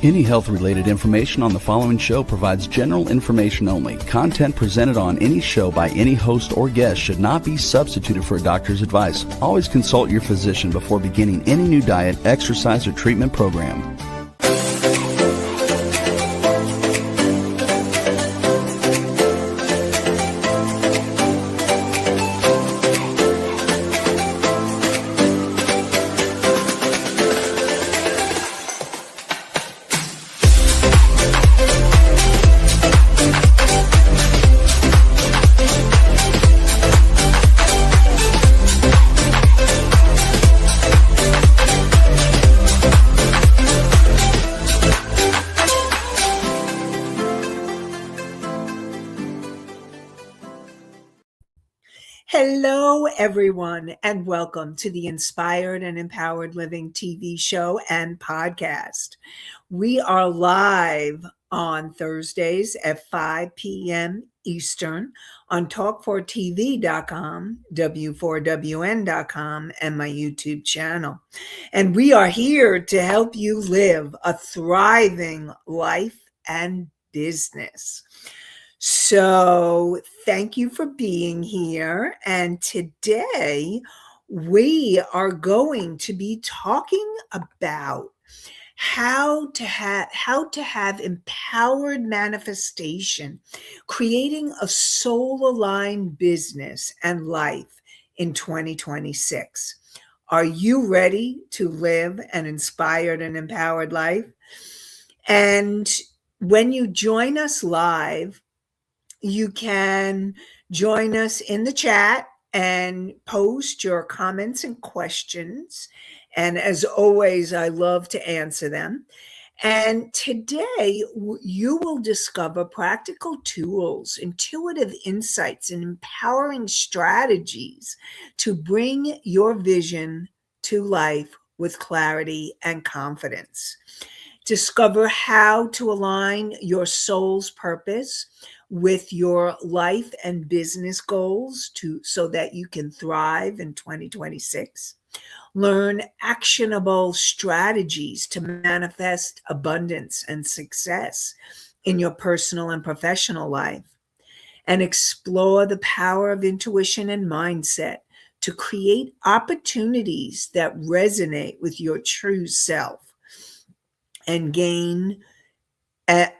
Any health-related information on the following show provides general information only. Content presented on any show by any host or guest should not be substituted for a doctor's advice. Always consult your physician before beginning any new diet, exercise, or treatment program. Hello, everyone, and welcome to the Inspired and Empowered Living TV show and podcast. We are live on Thursdays at 5 p.m. Eastern on talk4tv.com, w4wn.com, and my YouTube channel. And we are here to help you live a thriving life and business. So thank you for being here. And today we are going to be talking about how to have empowered manifestation, creating a soul-aligned business and life in 2026. Are you ready to live an inspired and empowered life? And when you join us live, you can join us in the chat and post your comments and questions. And as always, I love to answer them. And today, you will discover practical tools, intuitive insights, and empowering strategies to bring your vision to life with clarity and confidence. Discover how to align your soul's purpose with your life and business goals so that you can thrive in 2026. Learn actionable strategies to manifest abundance and success in your personal and professional life. And explore the power of intuition and mindset to create opportunities that resonate with your true self and gain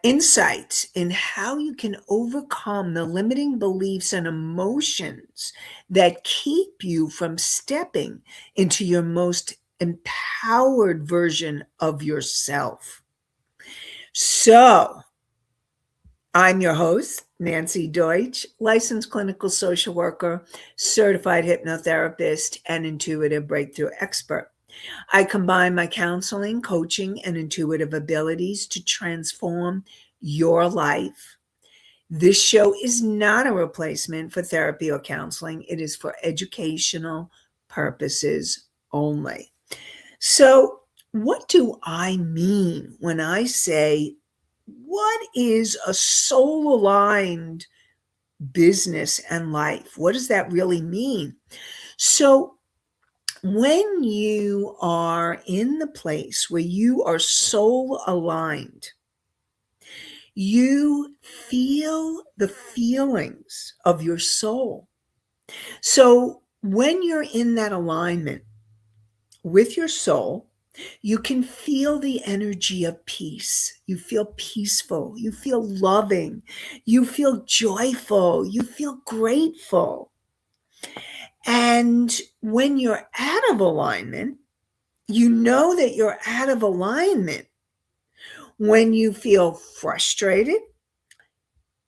insights in how you can overcome the limiting beliefs and emotions that keep you from stepping into your most empowered version of yourself. So, I'm your host, Nancy Deutsch, licensed clinical social worker, certified hypnotherapist, and intuitive breakthrough expert. I combine my counseling, coaching, and intuitive abilities to transform your life. This show is not a replacement for therapy or counseling. It is for educational purposes only. So, what do I mean when I say, what is a soul-aligned business and life? What does that really mean? So, when you are in the place where you are soul aligned, you feel the feelings of your soul. So when you're in that alignment with your soul, you can feel the energy of peace. You feel peaceful. You feel loving. You feel joyful. You feel grateful. And when you're out of alignment, you know that you're out of alignment when you feel frustrated,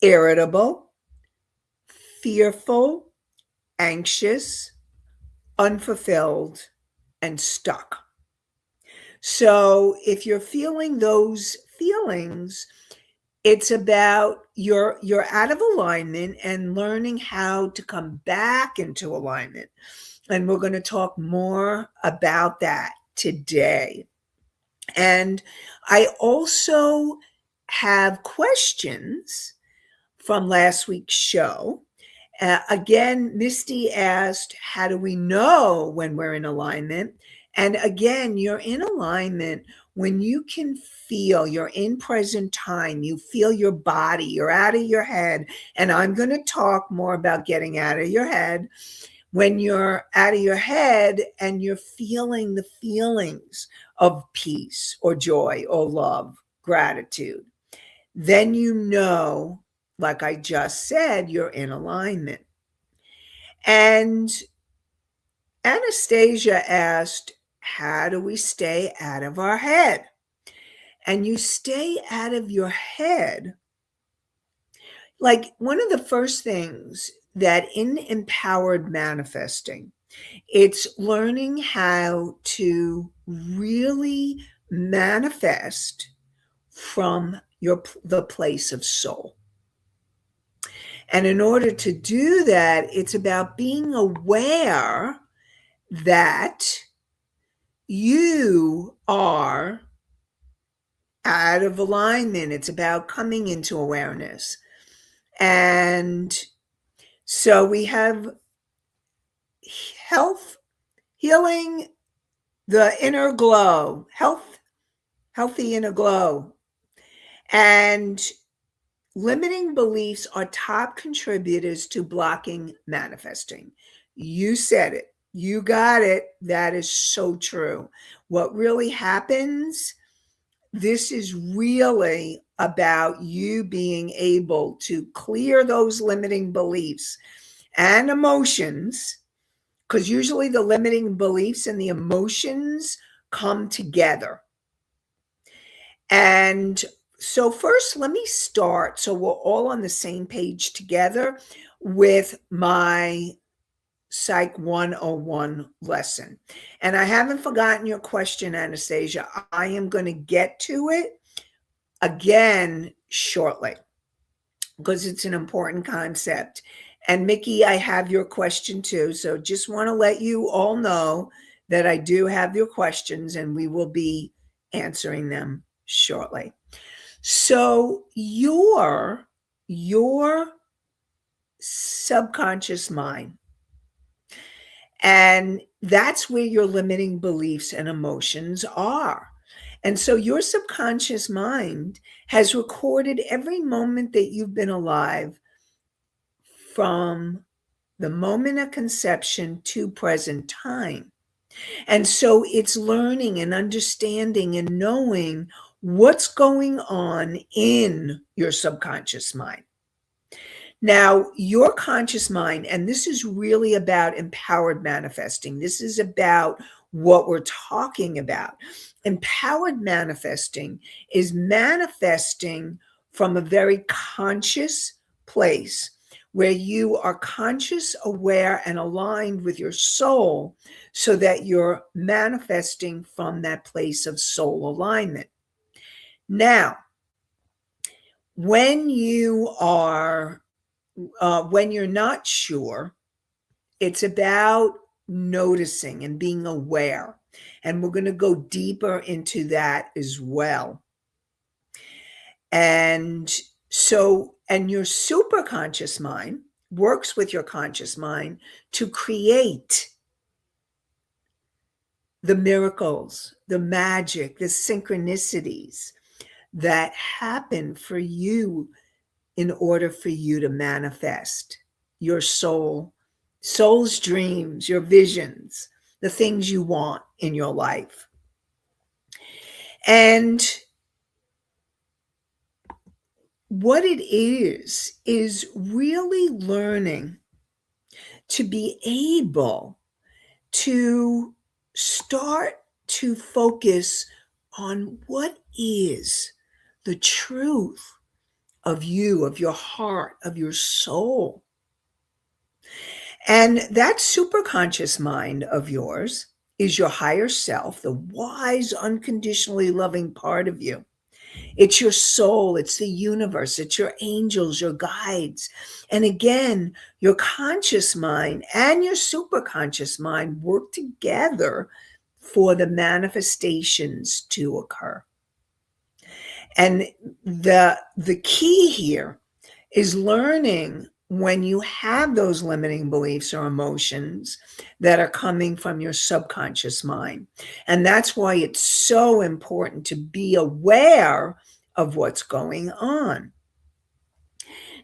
irritable, fearful, anxious, unfulfilled, and stuck. So if you're feeling those feelings, it's about you're out of alignment and learning how to come back into alignment. And we're going to talk more about that today. And I also have questions from last week's show. Again, Misty asked, how do we know when we're in alignment? And again, you're in alignment when you can feel you're in present time, you feel your body, you're out of your head. And I'm going to talk more about getting out of your head. When you're out of your head and you're feeling the feelings of peace or joy or love, gratitude, then you know, like I just said, you're in alignment. And Anastasia asked, how do we stay out of our head? And you stay out of your head. Like one of the first things that in empowered manifesting, it's learning how to really manifest from the place of soul. And in order to do that, it's about being aware that you are out of alignment. It's about coming into awareness. And so we have health, healing the inner glow, healthy inner glow. And limiting beliefs are top contributors to blocking manifesting. You said it. You got it. That is so true. What really happens, this is really about you being able to clear those limiting beliefs and emotions, because usually the limiting beliefs and the emotions come together. And so first, let me start so we're all on the same page together with my Psych 101 lesson. And I haven't forgotten your question, Anastasia. I am going to get to it again shortly because it's an important concept. And Mickey, I have your question too. So just want to let you all know that I do have your questions and we will be answering them shortly. So your subconscious mind, and that's where your limiting beliefs and emotions are. And so your subconscious mind has recorded every moment that you've been alive from the moment of conception to present time. And so it's learning and understanding and knowing what's going on in your subconscious mind. Now, your conscious mind, and this is really about empowered manifesting. This is about what we're talking about. Empowered manifesting is manifesting from a very conscious place where you are conscious, aware, and aligned with your soul so that you're manifesting from that place of soul alignment. Now, when you're not sure, it's about noticing and being aware. And we're going to go deeper into that as well. And your superconscious mind works with your conscious mind to create the miracles, the magic, the synchronicities that happen for you in order for you to manifest your soul's dreams, your visions, the things you want in your life. And what it is really learning to be able to start to focus on what is the truth of you, of your heart, of your soul. And that superconscious mind of yours is your higher self, the wise, unconditionally loving part of you. It's your soul, it's the universe, it's your angels, your guides. And again, your conscious mind and your superconscious mind work together for the manifestations to occur. And the key here is learning when you have those limiting beliefs or emotions that are coming from your subconscious mind. And that's why it's so important to be aware of what's going on.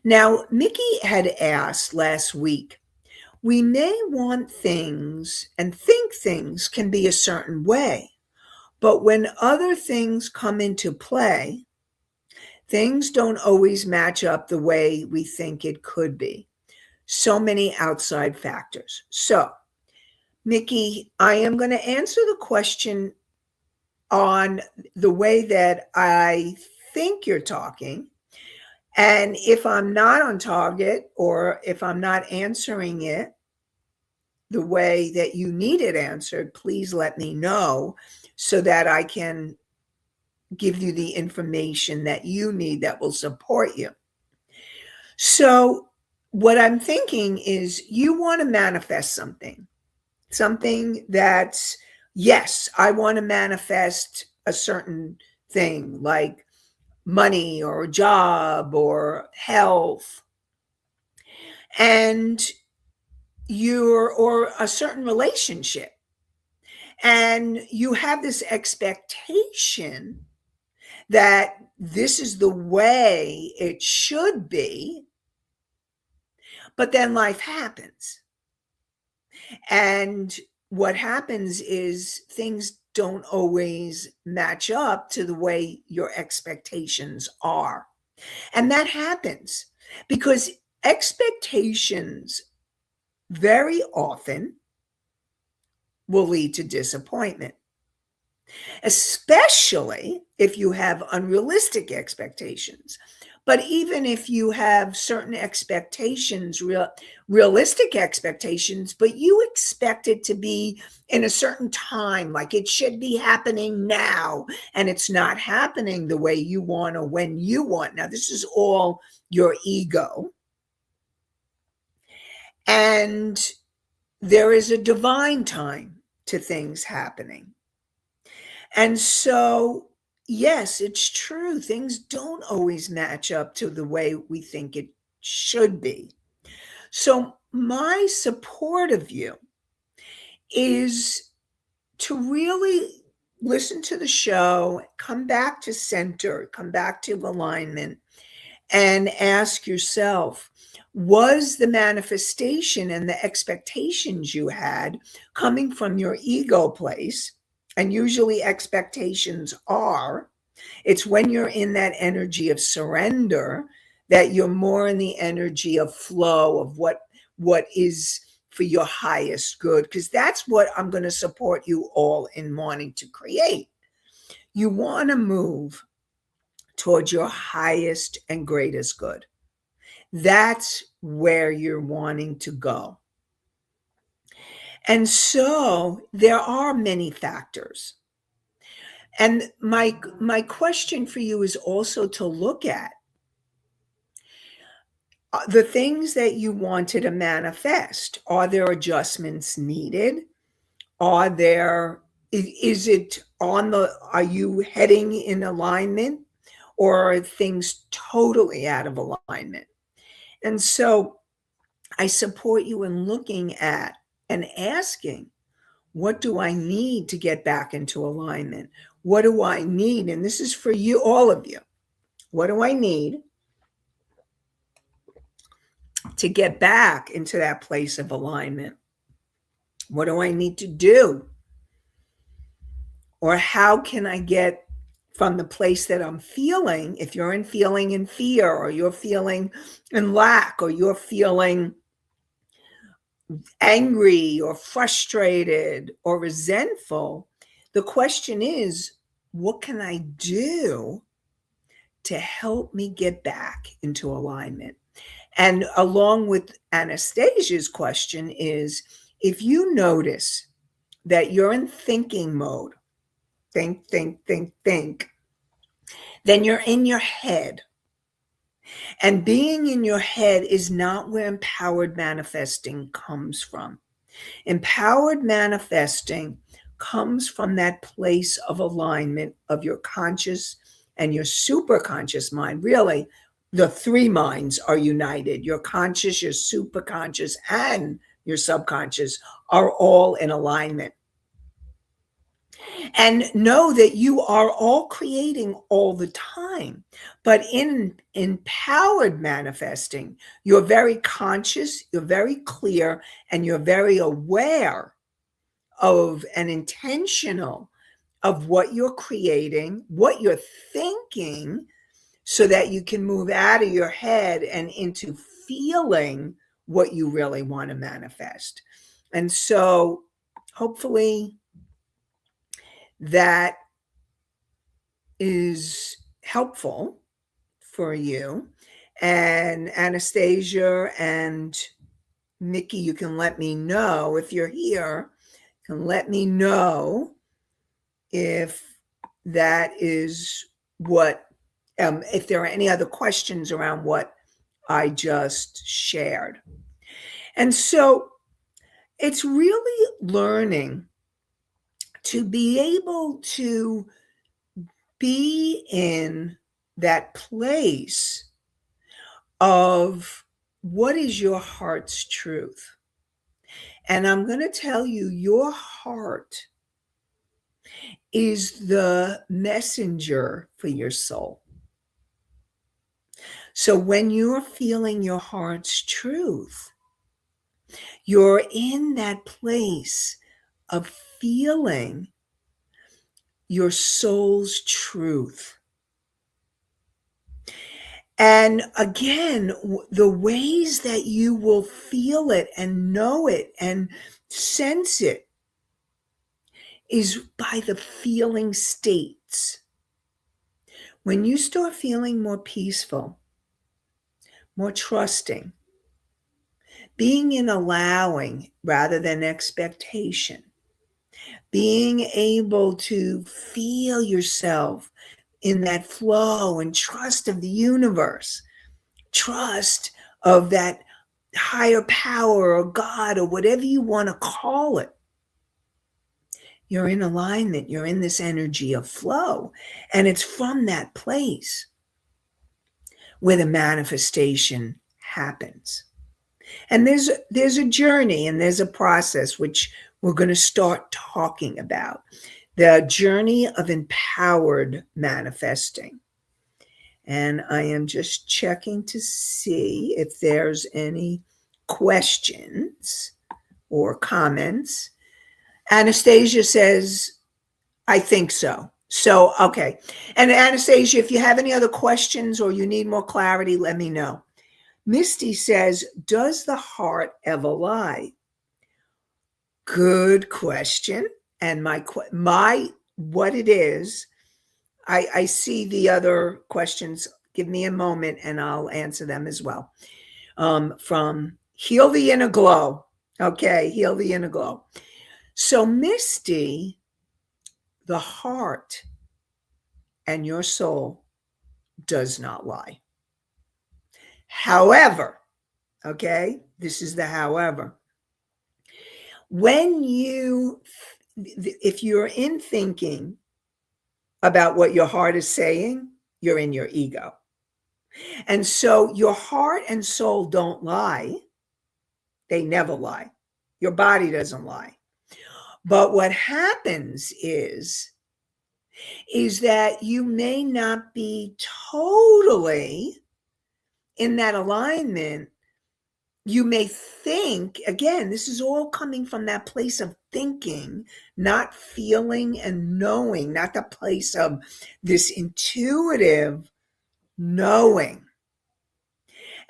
Now, Mickey had asked last week, we may want things and think things can be a certain way, but when other things come into play, things don't always match up the way we think it could be. So many outside factors. So, Mickey, I am going to answer the question on the way that I think you're talking. And if I'm not on target or if I'm not answering it the way that you need it answered, please let me know so that I can give you the information that you need that will support you. So, what I'm thinking is you want to manifest something that's, yes, I want to manifest a certain thing like money or a job or health, and or a certain relationship. And you have this expectation that this is the way it should be, but then life happens. And what happens is things don't always match up to the way your expectations are. And that happens because expectations very often will lead to disappointment, especially if you have unrealistic expectations. But even if you have certain expectations, realistic expectations, but you expect it to be in a certain time, like it should be happening now, and it's not happening the way you want or when you want. Now, this is all your ego. And there is a divine time to things happening. And so, yes, it's true. Things don't always match up to the way we think it should be. So, my support of you is to really listen to the show, come back to center, come back to alignment, and ask yourself, was the manifestation and the expectations you had coming from your ego place? And usually expectations are, it's when you're in that energy of surrender that you're more in the energy of flow of what is for your highest good, because that's what I'm going to support you all in wanting to create. You want to move towards your highest and greatest good. That's where you're wanting to go. And so there are many factors. And my question for you is also to look at the things that you wanted to manifest. Are there adjustments needed? Is it are you heading in alignment, or are things totally out of alignment? And so I support you in looking at and asking, what do I need to get back into alignment? What do I need? And this is for you, all of you. What do I need to get back into that place of alignment? What do I need to do? Or how can I get from the place that I'm feeling, if you're feeling in fear, or you're feeling in lack, or you're feeling angry or frustrated or resentful, the question is, what can I do to help me get back into alignment? And along with Anastasia's question is, if you notice that you're in thinking mode, think, then you're in your head. And being in your head is not where empowered manifesting comes from. Empowered manifesting comes from that place of alignment of your conscious and your superconscious mind. Really, the three minds are united. Your conscious, your superconscious, and your subconscious are all in alignment. And know that you are all creating all the time. But in empowered manifesting, you're very conscious, you're very clear, and you're very aware of and intentional of what you're creating, what you're thinking, so that you can move out of your head and into feeling what you really want to manifest. And so hopefully that is helpful for you. And Anastasia and Nikki, you can let me know if you're here. You can let me know if that is what, if there are any other questions around what I just shared. And so it's really learning to be able to be in that place of what is your heart's truth. And I'm going to tell you, your heart is the messenger for your soul. So when you're feeling your heart's truth, you're in that place of feeling your soul's truth. And again, the ways that you will feel it and know it and sense it is by the feeling states. When you start feeling more peaceful, more trusting, being in allowing rather than expectation, being able to feel yourself in that flow and trust of the universe, trust of that higher power or God or whatever you want to call it. You're in alignment. You're in this energy of flow. And it's from that place where the manifestation happens. And there's a journey and there's a process which we're going to start talking about. The journey of empowered manifesting. And I am just checking to see if there's any questions or comments. Anastasia says, I think so. So, okay. And Anastasia, if you have any other questions or you need more clarity, let me know. Misty says, does the heart ever lie? Good question. And what it is, I see the other questions. Give me a moment and I'll answer them as well. From Heal the Inner Glow. Okay, Heal the Inner Glow. So Misty, the heart and your soul does not lie. However, okay, this is the however. If you're in thinking about what your heart is saying, you're in your ego. And so your heart and soul don't lie. They never lie. Your body doesn't lie. But what happens is that you may not be totally in that alignment. You may think, again, this is all coming from that place of thinking, not feeling and knowing, not the place of this intuitive knowing.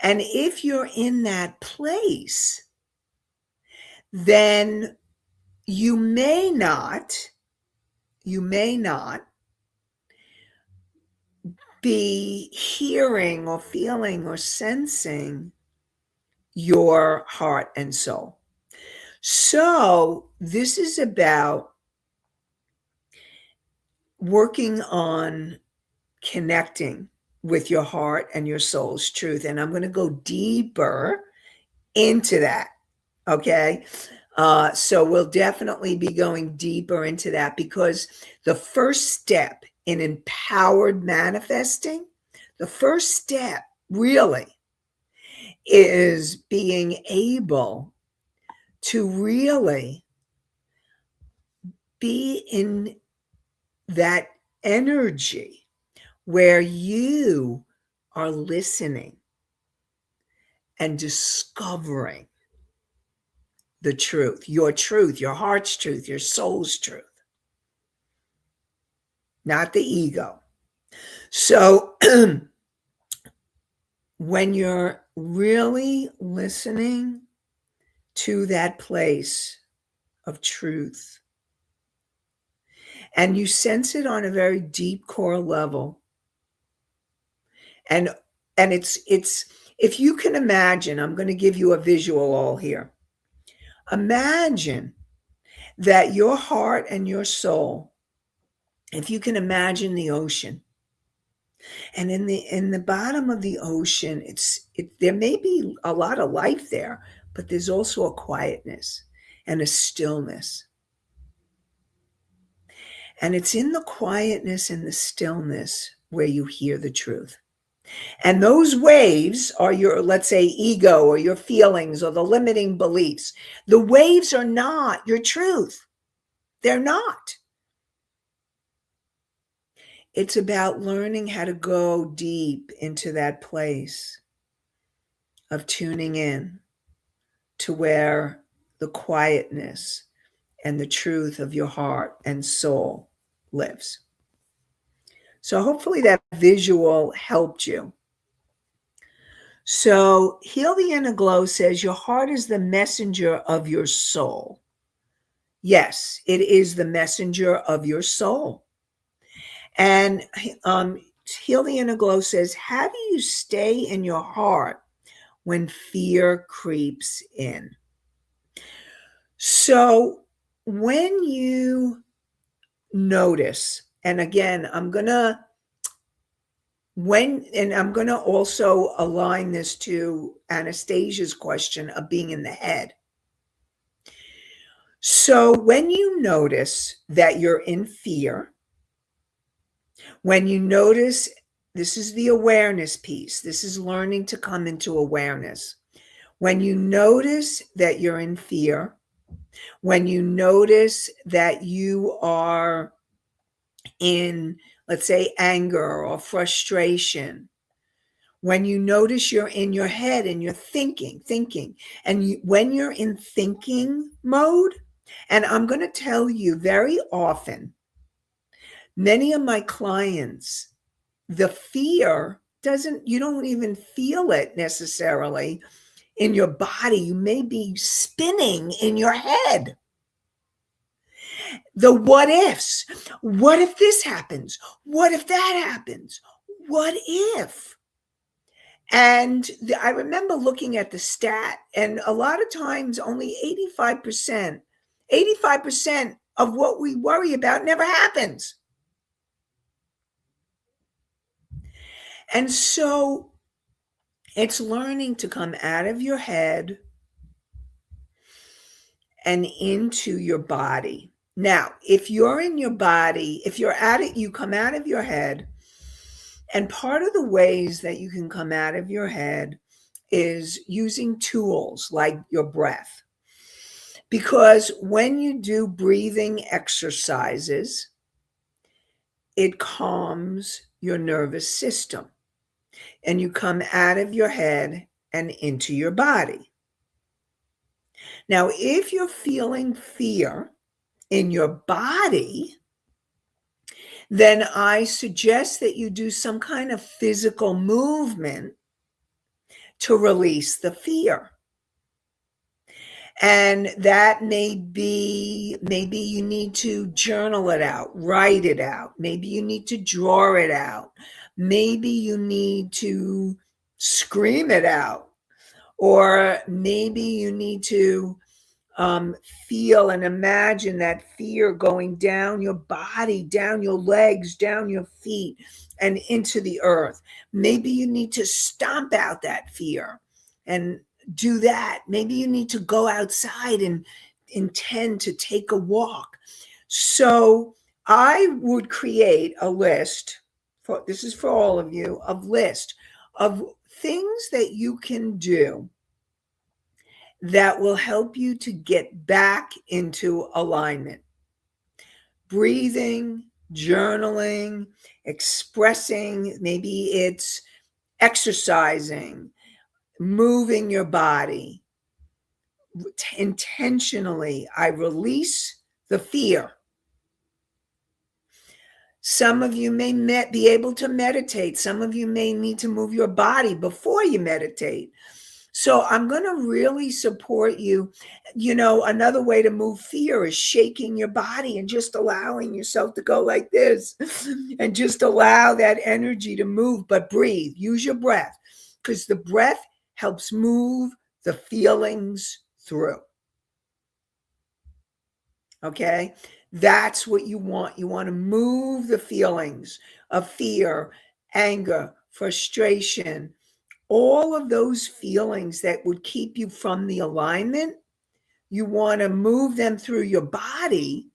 And if you're in that place, then you may not be hearing or feeling or sensing your heart and soul. So this is about working on connecting with your heart and your soul's truth. And I'm going to go deeper into that. Okay. So we'll definitely be going deeper into that, because the first step in empowered manifesting, the first step really, is being able to really be in that energy where you are listening and discovering the truth, your heart's truth, your soul's truth, not the ego. So when you're really listening to that place of truth and you sense it on a very deep core level, and it's if you can imagine, I'm going to give you a visual all here. Imagine that your heart and your soul, if you can imagine the ocean, and in the bottom of the ocean, there may be a lot of life there, but there's also a quietness and a stillness. And it's in the quietness and the stillness where you hear the truth. And those waves are your, let's say, ego or your feelings or the limiting beliefs. The waves are not your truth. They're not. It's about learning how to go deep into that place of tuning in to where the quietness and the truth of your heart and soul lives. So hopefully that visual helped you. So Heal the Inner Glow says your heart is the messenger of your soul. Yes, it is the messenger of your soul. And Heal the Inner Glow says, how do you stay in your heart when fear creeps in? So when you notice, and again, I'm going to also align this to Anastasia's question of being in the head. So when you notice that you're in fear, when you notice, this is the awareness piece. This is learning to come into awareness. When you notice that you're in fear, when you notice that you are in, let's say, anger or frustration, when you notice you're in your head and you're thinking, and when you're in thinking mode, and I'm going to tell you very often, many of my clients, the fear you don't even feel it necessarily in your body. You may be spinning in your head. The what ifs. What if this happens? What if that happens? What if? And I remember looking at the stat, and a lot of times only 85% of what we worry about never happens. And so it's learning to come out of your head and into your body. Now, if you're in your body, if you're at it, you come out of your head. And part of the ways that you can come out of your head is using tools like your breath. Because when you do breathing exercises, it calms your nervous system. And you come out of your head and into your body. Now, if you're feeling fear in your body, then I suggest that you do some kind of physical movement to release the fear. And that may be, maybe you need to journal it out, write it out. Maybe you need to draw it out. Maybe you need to scream it out. Or maybe you need to feel and imagine that fear going down your body, down your legs, down your feet, and into the earth. Maybe you need to stomp out that fear and do that. Maybe you need to go outside and intend to take a walk. So I would create a list, this is for all of you, of list of things that you can do that will help you to get back into alignment. Breathing, journaling, expressing, maybe it's exercising, moving your body. Intentionally, I release the fear. Some of you may be able to meditate. Some of you may need to move your body before you meditate. So I'm going to really support you. You know, another way to move fear is shaking your body and just allowing yourself to go like this and just allow that energy to move. But breathe, use your breath, because the breath helps move the feelings through. Okay? That's what you want. You want to move the feelings of fear, anger, frustration, all of those feelings that would keep you from the alignment. You want to move them through your body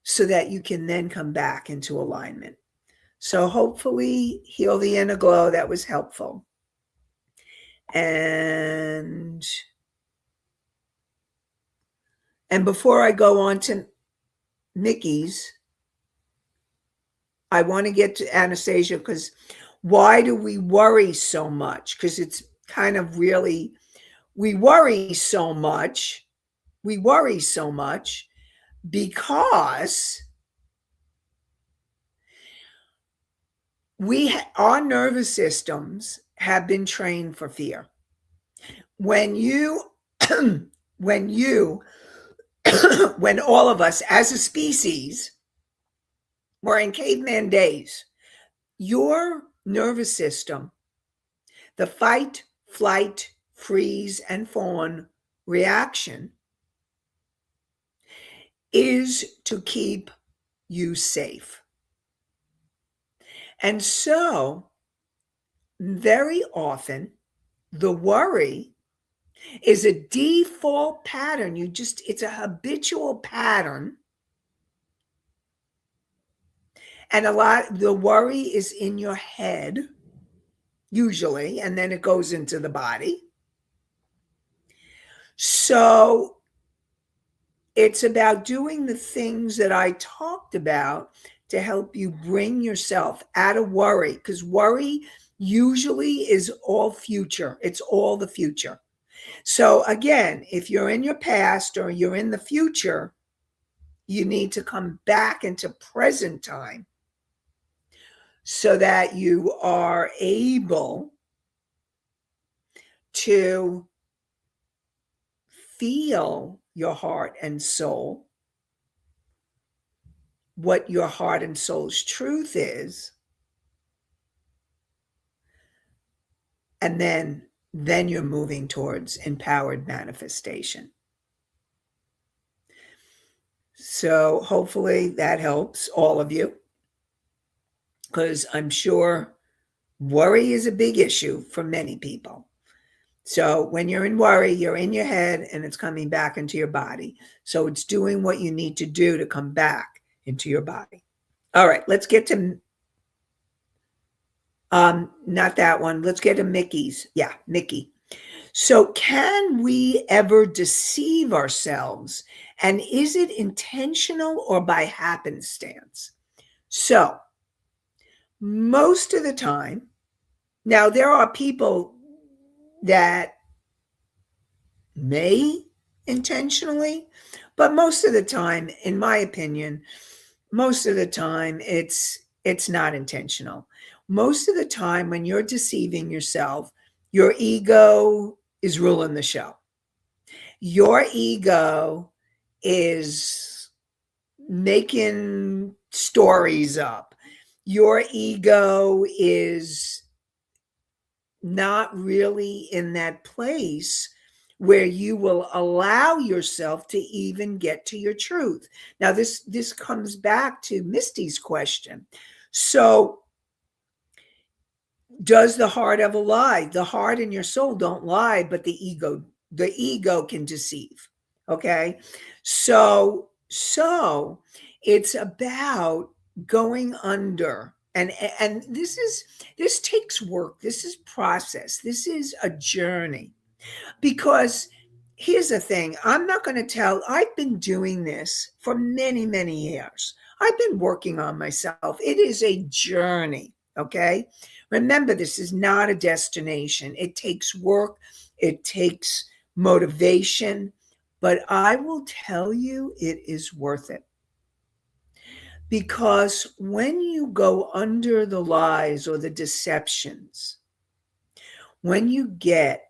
so that you can then come back into alignment. So hopefully, Heal the Inner Glow, that was helpful. And before I go on to Mickey's, I want to get to Anastasia, because why do we worry so much? Because it's kind of really, we worry so much because our nervous systems have been trained for fear. When all of us as a species were in caveman days, your nervous system, the fight, flight, freeze, and fawn reaction, is to keep you safe. And so, very often, the worry is a default pattern. It's a habitual pattern. And the worry is in your head, usually, and then it goes into the body. So it's about doing the things that I talked about to help you bring yourself out of worry, because worry usually is all future. It's all the future. So again, if you're in your past or you're in the future, you need to come back into present time so that you are able to feel your heart and soul, what your heart and soul's truth is, and then you're moving towards empowered manifestation. So hopefully that helps all of you, because I'm sure worry is a big issue for many people. So when you're in worry, you're in your head and it's coming back into your body. So it's doing what you need to do to come back into your body. All right, let's get to, not that one. Let's get to Mickey's. Yeah, Mickey. So can we ever deceive ourselves? And is it intentional or by happenstance? So most of the time, now there are people that may intentionally, but most of the time, in my opinion, most of the time it's not intentional. Most of the time when you're deceiving yourself, your ego is ruling the show. Your ego is making stories up. Your ego is not really in that place where you will allow yourself to even get to your truth. Now, this comes back to Misty's question. So, does the heart ever lie? The heart and your soul don't lie, but the ego can deceive. Okay? So it's about going under And this takes work. This is process. This is a journey. Because here's the thing, I'm not going to tell, I've been doing this for many, many years. I've been working on myself. It is a journey, okay? Remember, this is not a destination. It takes work, it takes motivation, but I will tell you it is worth it. Because when you go under the lies or the deceptions, when you get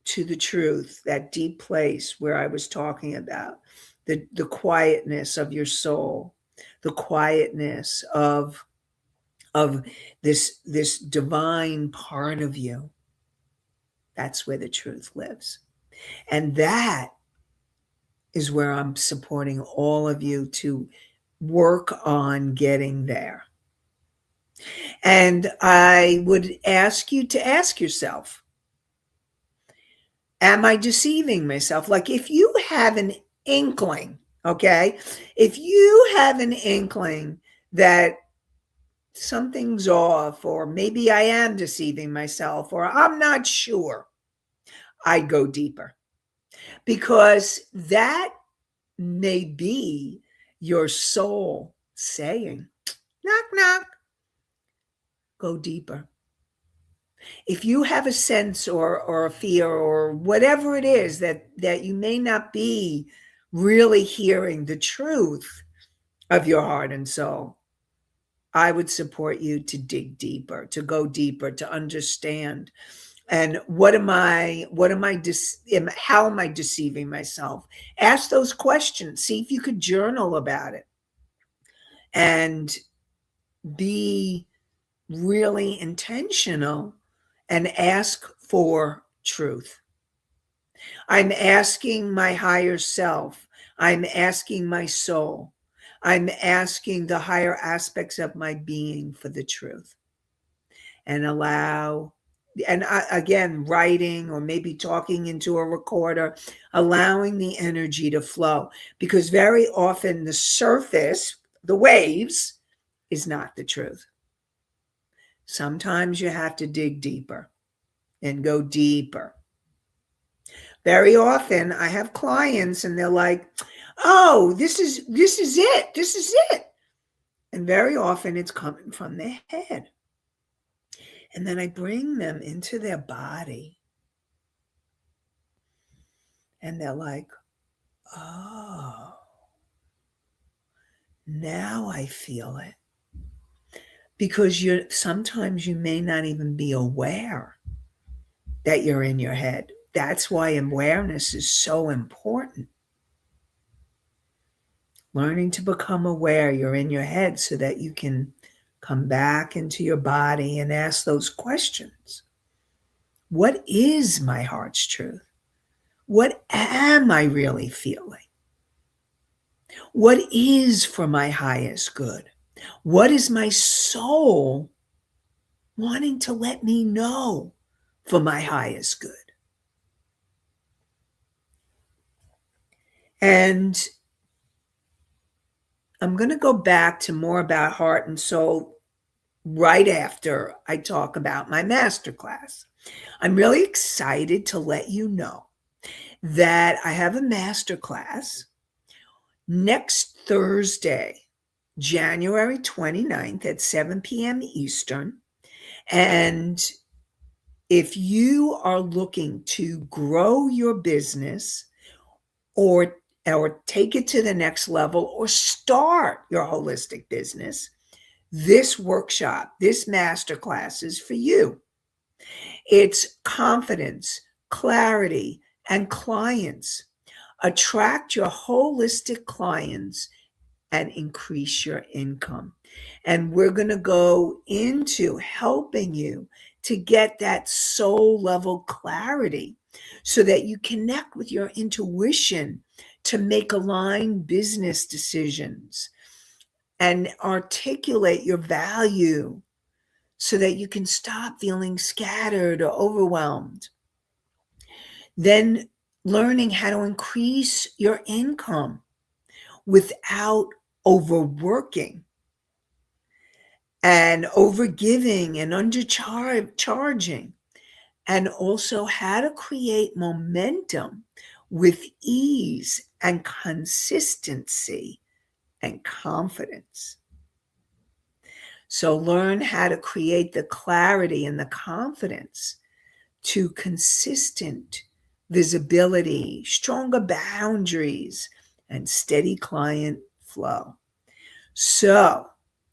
to the truth, that deep place where I was talking about, the quietness of your soul, the quietness of this divine part of you, that's where the truth lives. And that is where I'm supporting all of you to work on getting there. And I would ask you to ask yourself, am I deceiving myself? Like if you have an inkling, okay, if you have an inkling that something's off, or maybe I am deceiving myself, or I'm not sure, I go deeper, because that may be your soul saying, knock, knock, go deeper. If you have a sense or a fear or whatever it is that you may not be really hearing the truth of your heart and soul, I would support you to dig deeper, to go deeper, to understand. And how am I deceiving myself? Ask those questions. See if you could journal about it and be really intentional and ask for truth. I'm asking my higher self. I'm asking my soul. I'm asking the higher aspects of my being for the truth. And again, writing or maybe talking into a recorder, allowing the energy to flow. Because very often the surface, the waves, is not the truth. Sometimes you have to dig deeper and go deeper. Very often I have clients and they're like, oh, this is it. This is it. And very often it's coming from their head. And then I bring them into their body. And they're like, oh, now I feel it. Because sometimes you may not even be aware that you're in your head. That's why awareness is so important. Learning to become aware you're in your head so that you can come back into your body and ask those questions. What is my heart's truth? What am I really feeling? What is for my highest good? What is my soul wanting to let me know for my highest good? And I'm going to go back to more about heart and soul right after I talk about my masterclass. I'm really excited to let you know that I have a masterclass next Thursday, January 29th at 7 p.m. Eastern. And if you are looking to grow your business or take it to the next level or start your holistic business, this workshop, this masterclass is for you. It's confidence, clarity, and clients. Attract your holistic clients and increase your income. And we're going to go into helping you to get that soul level clarity so that you connect with your intuition to make aligned business decisions and articulate your value so that you can stop feeling scattered or overwhelmed. Then learning how to increase your income without overworking. and overgiving and undercharging, and also how to create momentum with ease and consistency and confidence. So learn how to create the clarity and the confidence to consistent visibility, stronger boundaries, and steady client flow. So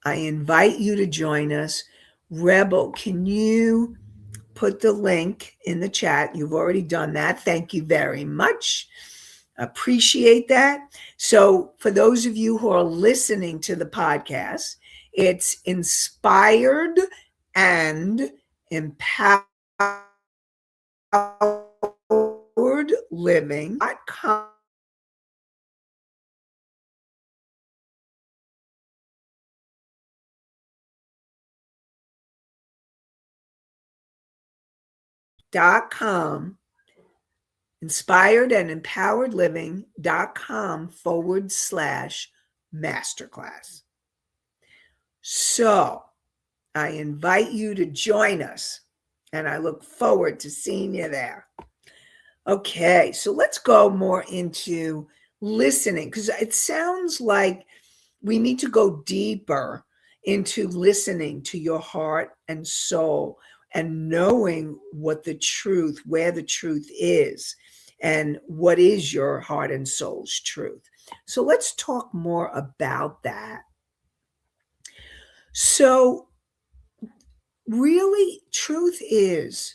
I invite you to join us. Rebel, can you put the link in the chat? You've already done that. Thank you very much. Appreciate that. So, for those of you who are listening to the podcast, it's inspired and empowered living.com. inspiredandempoweredliving.com/masterclass. So I invite you to join us, and I look forward to seeing you there. Okay, so let's go more into listening, because it sounds like we need to go deeper into listening to your heart and soul and knowing what the truth, where the truth is, and what is your heart and soul's truth. So let's talk more about that. So, really, truth is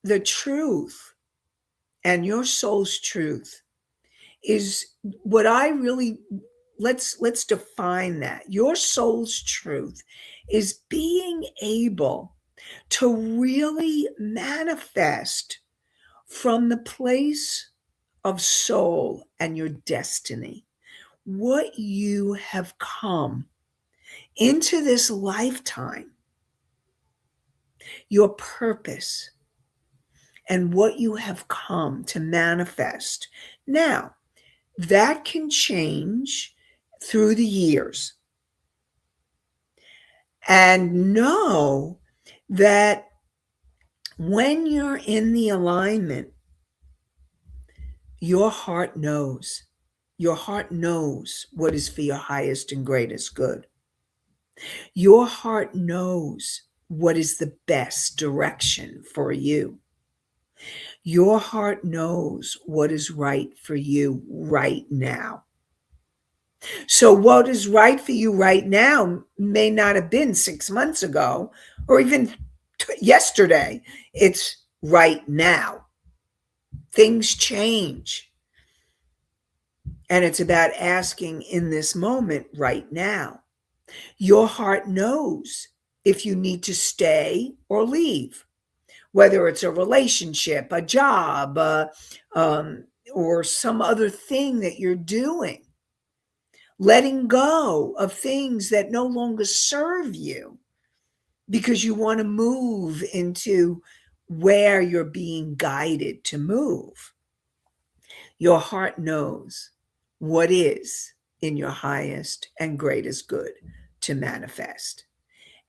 the truth, and your soul's truth is what I really let's define that. Your soul's truth is being able to really manifest from the place of soul and your destiny, what you have come into this lifetime, your purpose, and what you have come to manifest. Now, that can change through the years. And know that when you're in the alignment, your heart knows. Your heart knows what is for your highest and greatest good. Your heart knows what is the best direction for you. Your heart knows what is right for you right now. So, what is right for you right now may not have been 6 months ago or even yesterday. It's right now. Things change. And it's about asking in this moment right now. Your heart knows if you need to stay or leave, whether it's a relationship, a job, or some other thing that you're doing. Letting go of things that no longer serve you because you want to move into where you're being guided to move. Your heart knows what is in your highest and greatest good to manifest.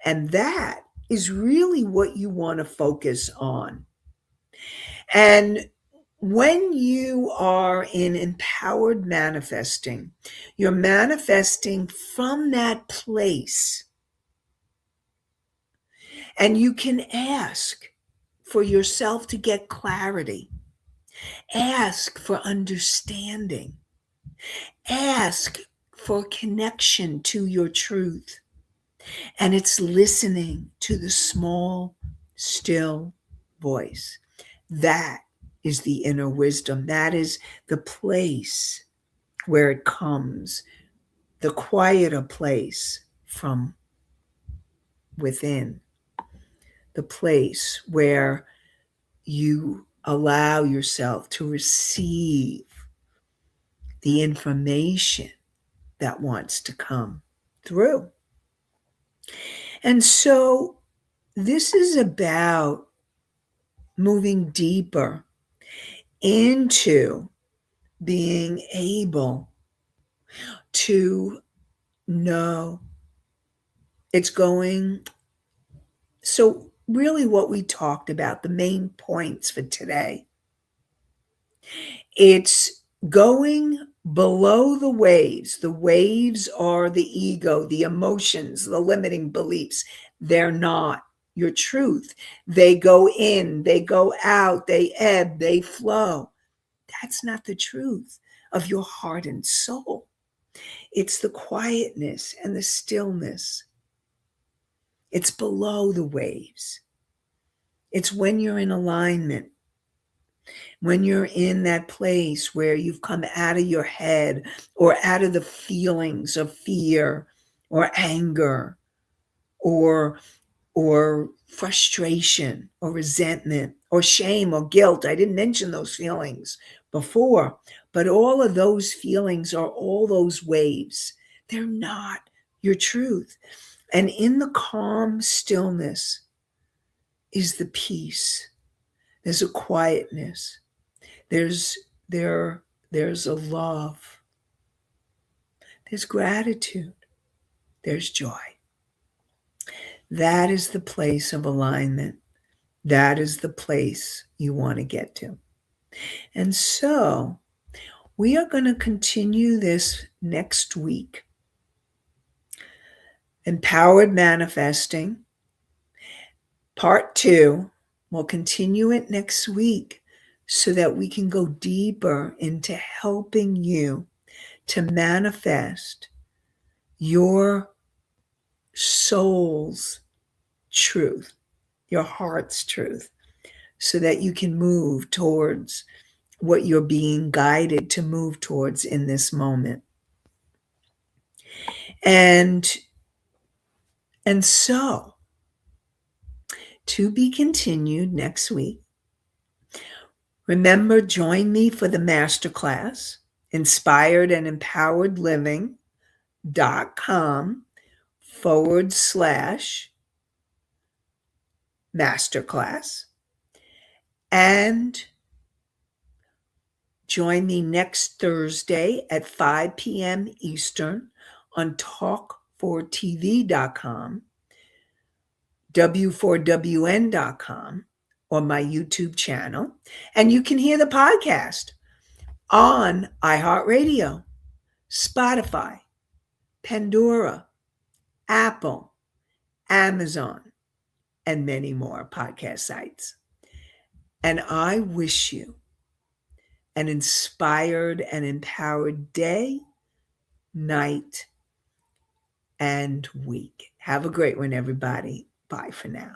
And that is really what you want to focus on. And when you are in empowered manifesting, you're manifesting from that place. And you can ask for yourself to get clarity. Ask for understanding. Ask for connection to your truth. And it's listening to the small, still voice. That is the inner wisdom. That is the place where it comes, the quieter place from within, the place where you allow yourself to receive the information that wants to come through. And so this is about moving deeper into being able to know It's going, so really what we talked about, the main points for today, it's going below the waves. The waves are the ego, the emotions, the limiting beliefs. They're not your truth. They go in, they go out, they ebb, they flow. That's not the truth of your heart and soul. It's the quietness and the stillness. It's below the waves. It's when you're in alignment, when you're in that place where you've come out of your head or out of the feelings of fear or anger or frustration or resentment or shame or guilt. I didn't mention those feelings before, but all of those feelings are all those waves. They're not your truth. And in the calm stillness is the peace. There's a quietness. There's a love. There's gratitude. There's joy. That is the place of alignment. That is the place you want to get to. And so we are going to continue this next week. Empowered Manifesting, Part 2. We'll continue it next week so that we can go deeper into helping you to manifest your soul's truth, your heart's truth, so that you can move towards what you're being guided to move towards in this moment. And so, to be continued next week. Remember, join me for the masterclass, inspiredandempoweredliving.com/masterclass. And join me next Thursday at 5 p.m. Eastern on talk4tv.com, w4wn.com, or my YouTube channel. And you can hear the podcast on iHeartRadio, Spotify, Pandora, Apple, Amazon, and many more podcast sites. And I wish you an inspired and empowered day, night, and week. Have a great one, everybody. Bye for now.